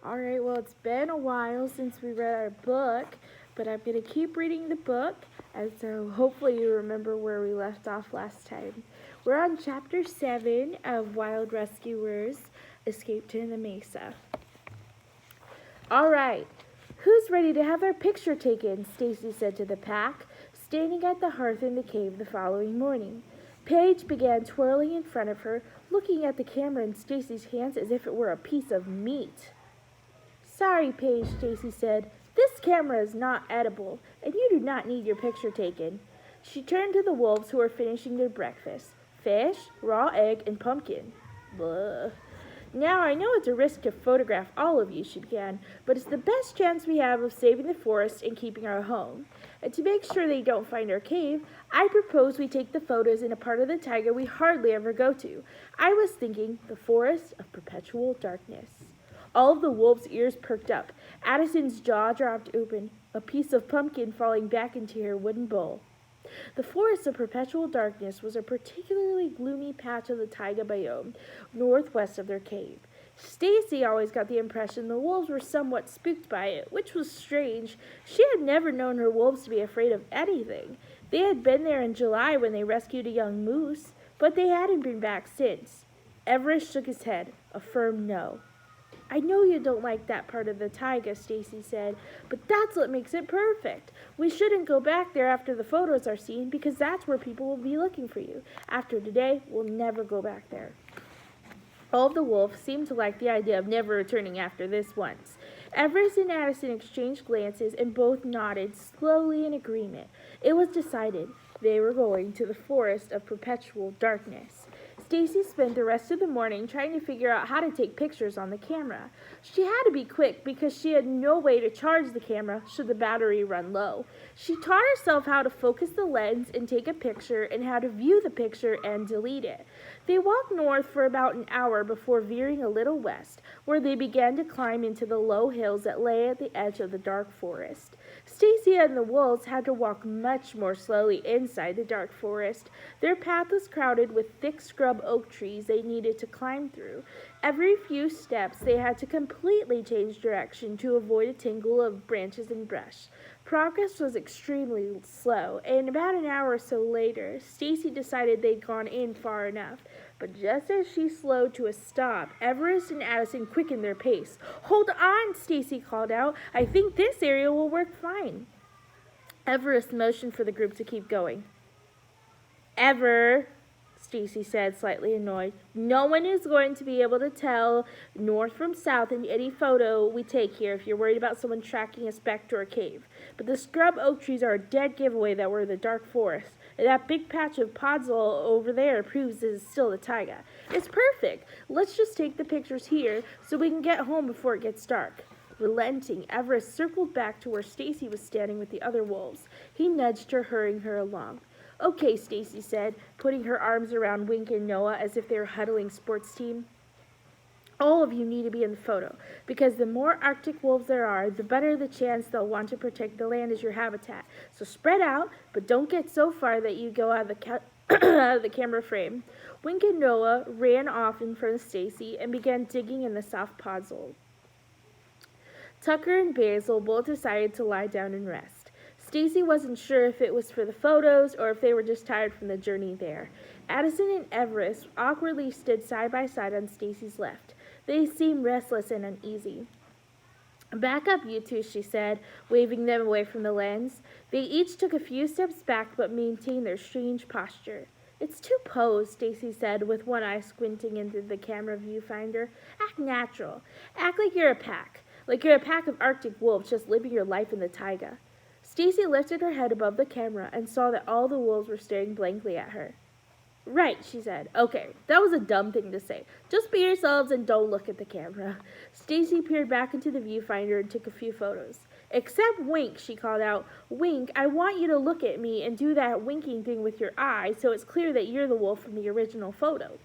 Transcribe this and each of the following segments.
Alright, well, it's been a while since we read our book, but I'm going to keep reading the book, and so hopefully you remember where we left off last time. We're on chapter 7 of Wild Rescuers Escaped to the Mesa. Alright, who's ready to have their picture taken? Stacy said to the pack, standing at the hearth in the cave the following morning. Paige began twirling in front of her, looking at the camera in Stacy's hands as if it were a piece of meat. Sorry, Paige, Stacy said. This camera is not edible, and you do not need your picture taken. She turned to the wolves who were finishing their breakfast. Fish, raw egg, and pumpkin. Blah. Now, I know it's a risk to photograph all of you, she began, but it's the best chance we have of saving the forest and keeping our home. And to make sure they don't find our cave, I propose we take the photos in a part of the taiga we hardly ever go to. I was thinking the forest of perpetual darkness. All of the wolves' ears perked up. Addison's jaw dropped open, a piece of pumpkin falling back into her wooden bowl. The forest of perpetual darkness was a particularly gloomy patch of the taiga biome, northwest of their cave. Stacy always got the impression the wolves were somewhat spooked by it, which was strange. She had never known her wolves to be afraid of anything. They had been there in July when they rescued a young moose, but they hadn't been back since. Everest shook his head, a firm no. I know you don't like that part of the taiga, Stacy said, but that's what makes it perfect. We shouldn't go back there after the photos are seen because that's where people will be looking for you. After today, we'll never go back there. All of the wolves seemed to like the idea of never returning after this once. Everest and Addison exchanged glances and both nodded slowly in agreement. It was decided they were going to the forest of perpetual darkness. Stacy spent the rest of the morning trying to figure out how to take pictures on the camera. She had to be quick because she had no way to charge the camera should the battery run low. She taught herself how to focus the lens and take a picture and how to view the picture and delete it. They walked north for about an hour before veering a little west, where they began to climb into the low hills that lay at the edge of the dark forest. Stacy and the wolves had to walk much more slowly inside the dark forest. Their path was crowded with thick scrub oak trees they needed to climb through. Every few steps they had to completely change direction to avoid a tangle of branches and brush. Progress was extremely slow, and about an hour or so later, Stacy decided they'd gone in far enough. But just as she slowed to a stop, Everest and Addison quickened their pace. Hold on, Stacy called out. I think this area will work fine. Everest motioned for the group to keep going. Stacy said, slightly annoyed. No one is going to be able to tell north from south in any photo we take here if you're worried about someone tracking us back to our cave. But the scrub oak trees are a dead giveaway that we're in the dark forest. And that big patch of podzol over there proves this is still the taiga. It's perfect. Let's just take the pictures here so we can get home before it gets dark. Relenting, Everest circled back to where Stacy was standing with the other wolves. He nudged her, hurrying her along. Okay, Stacy said, putting her arms around Wink and Noah as if they were huddling sports team. All of you need to be in the photo, because the more Arctic wolves there are, the better the chance they'll want to protect the land as your habitat. So spread out, but don't get so far that you go out of the camera frame. Wink and Noah ran off in front of Stacy and began digging in the soft podzol. Tucker and Basil both decided to lie down and rest. Stacy wasn't sure if it was for the photos or if they were just tired from the journey there. Addison and Everest awkwardly stood side by side on Stacy's left. They seemed restless and uneasy. Back up, you two, she said, waving them away from the lens. They each took a few steps back but maintained their strange posture. It's too posed, Stacy said, with one eye squinting into the camera viewfinder. Act natural. Act like you're a pack. Like you're a pack of Arctic wolves just living your life in the taiga. Stacy lifted her head above the camera and saw that all the wolves were staring blankly at her. Right, she said. Okay, that was a dumb thing to say. Just be yourselves and don't look at the camera. Stacy peered back into the viewfinder and took a few photos. Except Wink, she called out. Wink, I want you to look at me and do that winking thing with your eye so it's clear that you're the wolf from the original photo.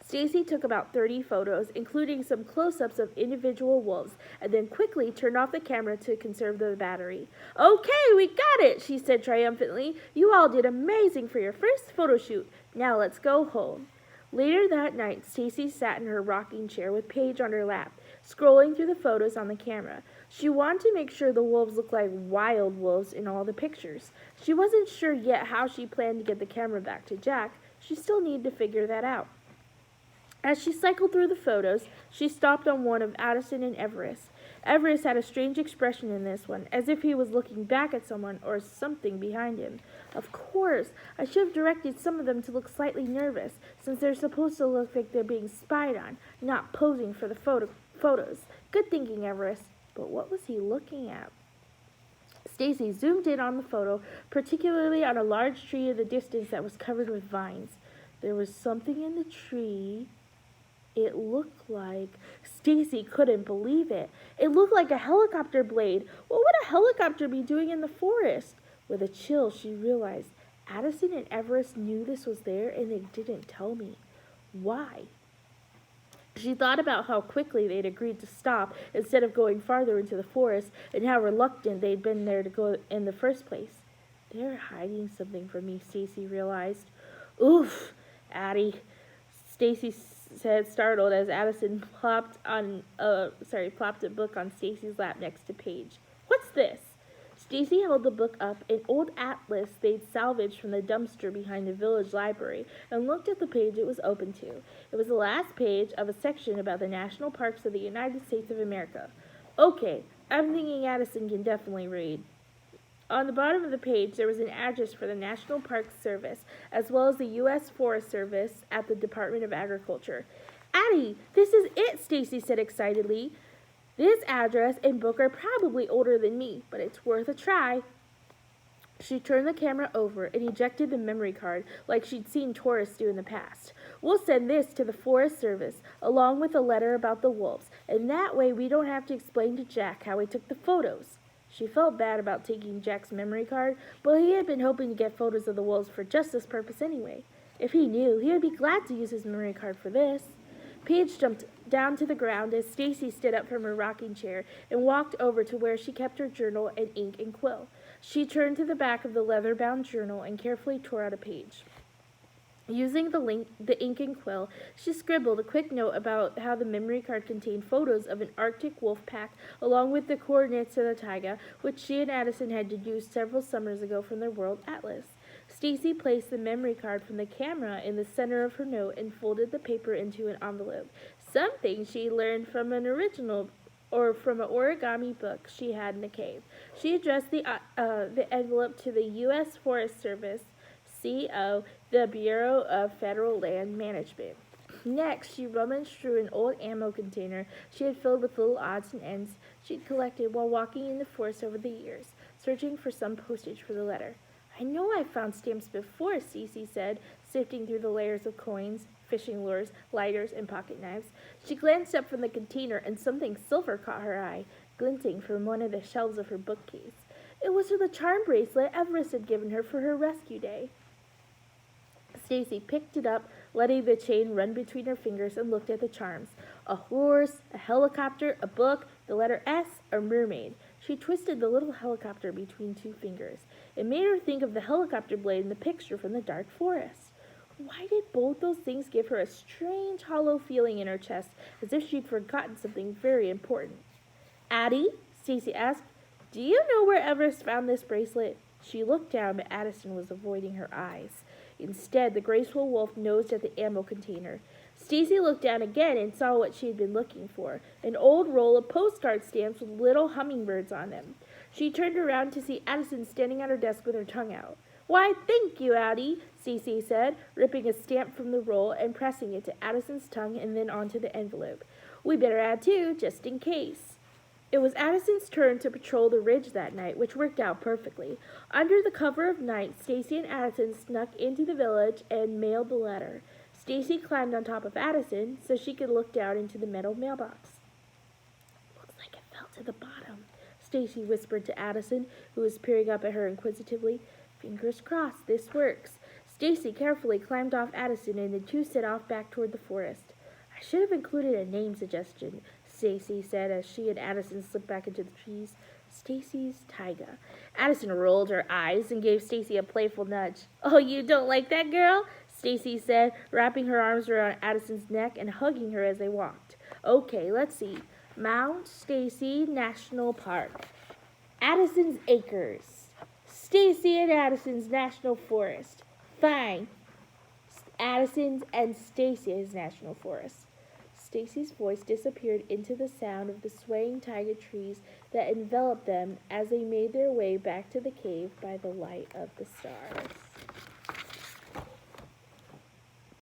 Stacy took about 30 photos, including some close-ups of individual wolves, and then quickly turned off the camera to conserve the battery. Okay, we got it, she said triumphantly. You all did amazing for your first photo shoot. Now let's go home. Later that night, Stacy sat in her rocking chair with Paige on her lap. scrolling through the photos on the camera. She wanted to make sure the wolves looked like wild wolves in all the pictures. She wasn't sure yet how she planned to get the camera back to Jack. She still needed to figure that out. As she cycled through the photos, she stopped on one of Addison and Everest. Everest had a strange expression in this one, as if he was looking back at someone or something behind him. Of course, I should have directed some of them to look slightly nervous, since they're supposed to look like they're being spied on, not posing for the photos. Good thinking, Everest. But what was he looking at? Stacy zoomed in on the photo, particularly on a large tree in the distance that was covered with vines. There was something in the tree. It looked like... Stacy couldn't believe it. It looked like a helicopter blade. What would a helicopter be doing in the forest? With a chill, she realized Addison and Everest knew this was there and they didn't tell me. Why? She thought about how quickly they'd agreed to stop instead of going farther into the forest and how reluctant they'd been there to go in the first place. They're hiding something from me, Stacy realized. Oof, Addie, Stacy said, startled, as Addison plopped a book on Stacy's lap next to Paige. What's this? Stacy held the book up, an old atlas they'd salvaged from the dumpster behind the village library, and looked at the page it was open to. It was the last page of a section about the national parks of the United States of America. Okay, I'm thinking Addison can definitely read. On the bottom of the page, there was an address for the National Park Service, as well as the U.S. Forest Service at the Department of Agriculture. Addie, this is it, Stacy said excitedly. This address and book are probably older than me, but it's worth a try. She turned the camera over and ejected the memory card like she'd seen tourists do in the past. We'll send this to the Forest Service, along with a letter about the wolves, and that way we don't have to explain to Jack how we took the photos. She felt bad about taking Jack's memory card, but he had been hoping to get photos of the wolves for just this purpose anyway. If he knew, he would be glad to use his memory card for this. Paige jumped down to the ground as Stacy stood up from her rocking chair and walked over to where she kept her journal and ink and quill. She turned to the back of the leather-bound journal and carefully tore out a page. Using the ink and quill, she scribbled a quick note about how the memory card contained photos of an Arctic wolf pack along with the coordinates to the taiga, which she and Addison had deduced several summers ago from their world atlas. Stacy placed the memory card from the camera in the center of her note and folded the paper into an envelope, something she learned from an origami book she had in the cave. She addressed the envelope to the U.S. Forest Service, CO, the Bureau of Federal Land Management. Next, she rummaged through an old ammo container she had filled with little odds and ends she'd collected while walking in the forest over the years, searching for some postage for the letter. I know I've found stamps before, Cece said, sifting through the layers of coins, fishing lures, lighters, and pocket knives. She glanced up from the container and something silver caught her eye, glinting from one of the shelves of her bookcase. It was for the charm bracelet Everest had given her for her rescue day. Stacy picked it up, letting the chain run between her fingers, and looked at the charms. A horse, a helicopter, a book, the letter S, a mermaid. She twisted the little helicopter between two fingers. It made her think of the helicopter blade in the picture from the dark forest. Why did both those things give her a strange hollow feeling in her chest, as if she'd forgotten something very important? Addie, Stacy asked, do you know where Everest found this bracelet? She looked down, but Addison was avoiding her eyes. Instead, the graceful wolf nosed at the ammo container. Stacy looked down again and saw what she had been looking for, an old roll of postcard stamps with little hummingbirds on them. She turned around to see Addison standing at her desk with her tongue out. Why, thank you, Addie, Stacy said, ripping a stamp from the roll and pressing it to Addison's tongue and then onto the envelope. We better add two, just in case. It was Addison's turn to patrol the ridge that night, which worked out perfectly. Under the cover of night, Stacy and Addison snuck into the village and mailed the letter. Stacy climbed on top of Addison so she could look down into the metal mailbox. Looks like it fell to the bottom, Stacy whispered to Addison, who was peering up at her inquisitively. Fingers crossed, this works. Stacy carefully climbed off Addison and the two set off back toward the forest. I should have included a name suggestion, Stacy said as she and Addison slipped back into the trees. Stacy's taiga. Addison rolled her eyes and gave Stacy a playful nudge. Oh, you don't like that, girl? Stacy said, wrapping her arms around Addison's neck and hugging her as they walked. Okay, let's see. Mount Stacy National Park. Addison's Acres. Stacy and Addison's National Forest. Fine. Addison's and Stacy's National Forest. Stacy's voice disappeared into the sound of the swaying taiga trees that enveloped them as they made their way back to the cave by the light of the stars.